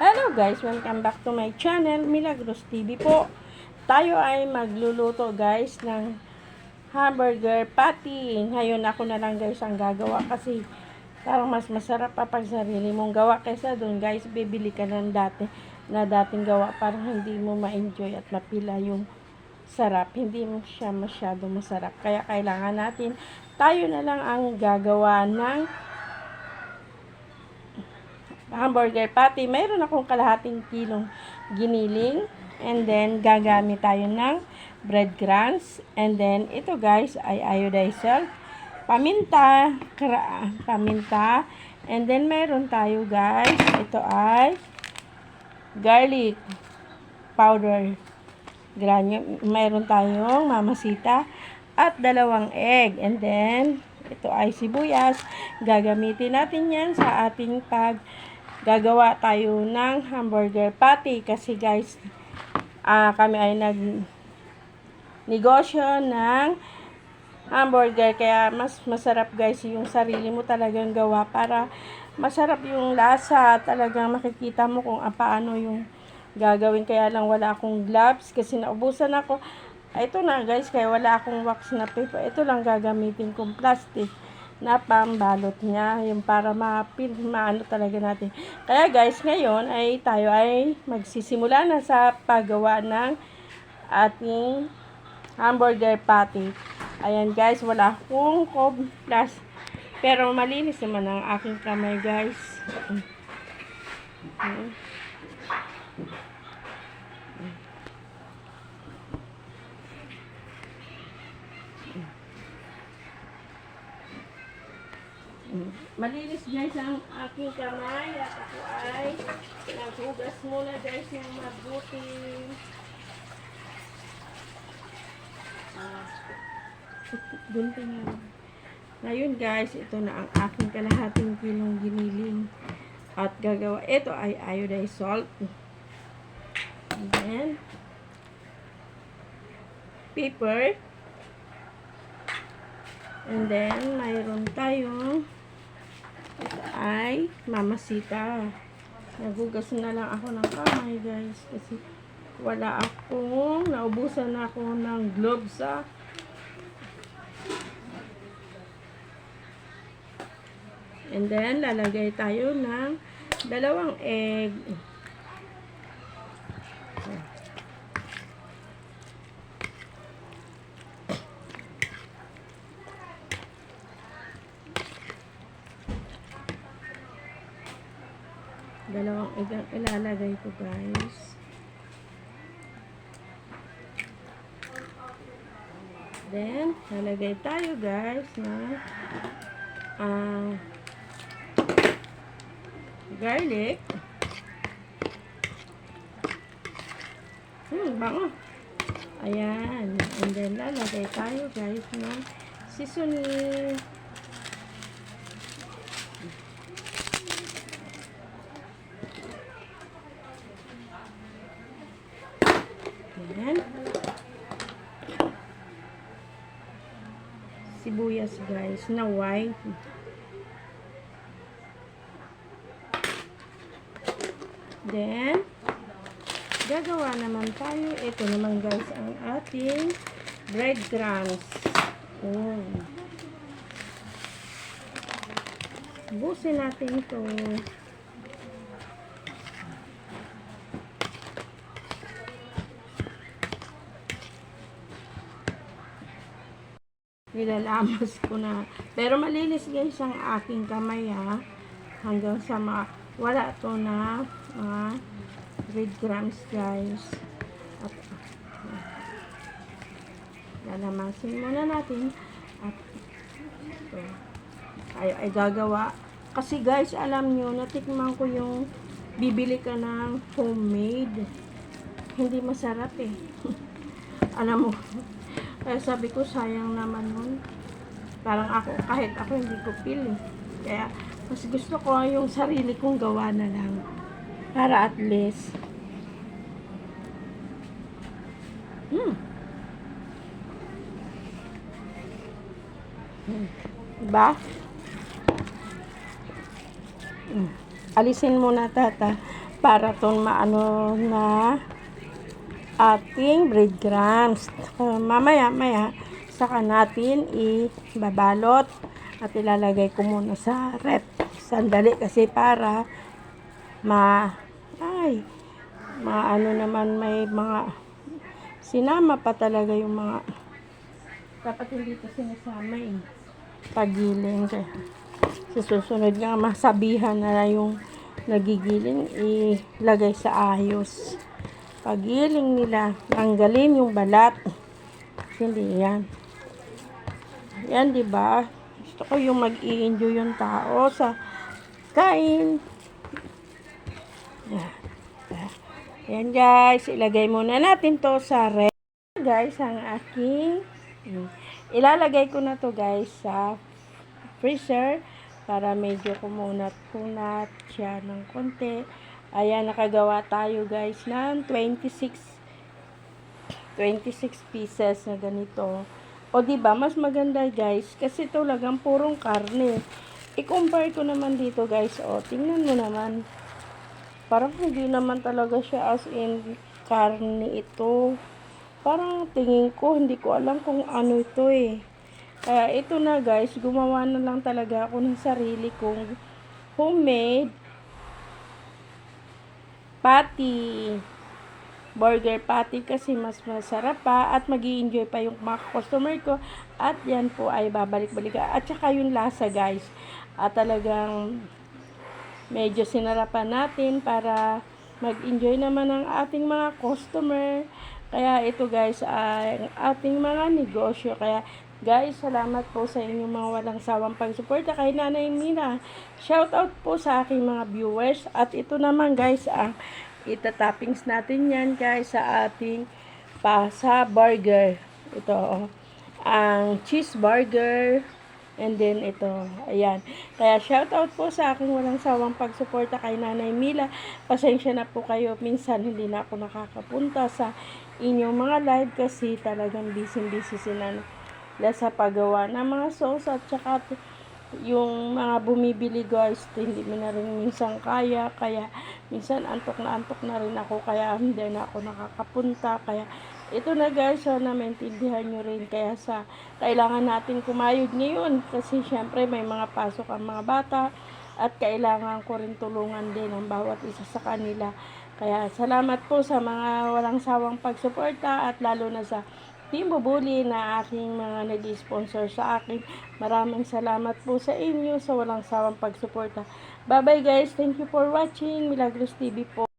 Hello guys, welcome back to my channel, Milagros TV po. Tayo ay magluluto guys ng hamburger patty. Ngayon ako na lang guys ang gagawa kasi parang mas masarap pa pag sarili mong gawa kaysa doon guys, bibili ka ng dating gawa, parang hindi mo ma-enjoy at mapila yung sarap. Hindi mo siya masyado masarap. Kaya kailangan natin, tayo na lang ang gagawa ng hamburger patty. Mayroon akong kalahating kilong giniling. And then, gagamit tayo ng breadcrumbs. And then, ito guys, ay iodized salt. Paminta. Paminta. And then, mayroon tayo guys. Ito ay garlic powder. Mayroon tayong mamasita. At 2 egg. And then, ito ay sibuyas. Gagamitin natin yan sa ating gagawa tayo ng hamburger patty kasi guys, kami ay negosyo ng hamburger, kaya mas masarap guys yung sarili mo talagang gawa para masarap yung lasa, talagang makikita mo kung paano yung gagawin. Kaya lang wala akong gloves kasi naubusan ako. Ito na guys, kaya wala akong wax na paper. Ito lang gagamitin kong plastic na pambalot niya, yung para maano talaga natin. Kaya guys, ngayon ay tayo ay magsisimula na sa paggawa ng ating hamburger patty. Ayan guys, wala akong plus, pero malinis naman ang aking kamay guys. Malinis guys ang aking kamay at ako ay naghugas muna guys ng mabuti. Gunting nga. Ngayon guys, ito na ang aking kalahating kilong giniling at gagawa. Ito ay iodized salt. And then pepper. And then mayroon tayong ito ay mamasita. Nagugas na lang ako ng kamay guys kasi wala akong, naubusan na ako ng gloves And then lalagay tayo ng 2 egg. Dalawang egg ang ilalagay ko guys. Then, lalagay tayo guys na garlic. Bango. Ayan. And then, lalagay tayo guys na seasoning. Ayan. Sibuyas guys na white. Then, gagawa naman tayo. Ito naman guys ang ating breadcrumbs. Busin natin ito. Nilalamas ko na. Pero malinis guys ang aking kamay hanggang sa wala to na breadcrumbs guys. At lalamasin muna natin at ito ay gagawa kasi guys, alam nyo, natikman ko yung bibili ka ng homemade, hindi masarap alam mo. Kaya sabi ko, sayang naman nun. Parang ako, kahit ako hindi ko feel Kaya, mas gusto ko yung sarili kong gawa na lang. Para at least. Diba? Alisin muna tata. para itong maano na ating breadcrumbs. Mamaya saka natin ibabalot at ilalagay ko muna sa rep. Sandali kasi para maano naman, may mga sinama pa talaga yung mga dapat hindi ito sinasama pagiling. Kaya sa susunod nga masabihan na yung nagigiling ilagay sa ayos. Pagiling nila, tanggalin yung balat. Hindi yan. Yan, di ba? Gusto ko yung mag-i-enjoy yung tao sa kain. Yan. Yan guys, ilagay muna natin to sa ref. Guys, ang aking ilalagay ko na to guys sa freezer para medyo kumunat siya ng konti. Ayan, nakagawa tayo guys ng 26 pieces na ganito. O diba, mas maganda guys kasi talagang purong karne. I-compare ko naman dito guys. O, tingnan mo naman. Parang hindi naman talaga siya as in karne ito. Parang tingin ko, hindi ko alam kung ano ito Kaya ito na guys, gumawa na lang talaga ako ng sarili kong homemade patty. Burger patty kasi mas masarap pa at mag-i-enjoy pa yung mga customer ko. At yan po ay babalik-balik. At saka yung lasa guys. At talagang medyo sinarapan natin para mag-enjoy naman ang ating mga customer. Kaya ito guys ay ating mga negosyo. Kaya guys, salamat po sa inyong mga walang sawang pagsuporta kay Nanay Mina. Shout out po sa aking mga viewers. At ito naman guys, ang itatoppings natin yan guys sa ating sa burger. Ito, ang cheeseburger. And then ito, ayan. Kaya shout out po sa aking walang sawang pagsuporta kay Nanay Mila. Pasensya na po kayo. Minsan hindi na ako nakakapunta sa inyong mga live kasi talagang busy sila sa paggawa ng mga sauce at saka yung mga bumibili guys, hindi mo na rin minsan kaya minsan antok na rin ako kaya hindi na ako nakakapunta. Kaya ito na guys, so na maintindihan nyo rin kaya kailangan natin kumayod ngayon kasi syempre may mga pasok ang mga bata at kailangan ko rin tulungan din ang bawat isa sa kanila. Kaya salamat po sa mga walang sawang pagsuporta at lalo na sa Team Bubuli na aking mga nag-sponsor sa akin. Maraming salamat po sa inyo sa walang sawang pagsuporta. Bye bye guys. Thank you for watching. Milagros TV po.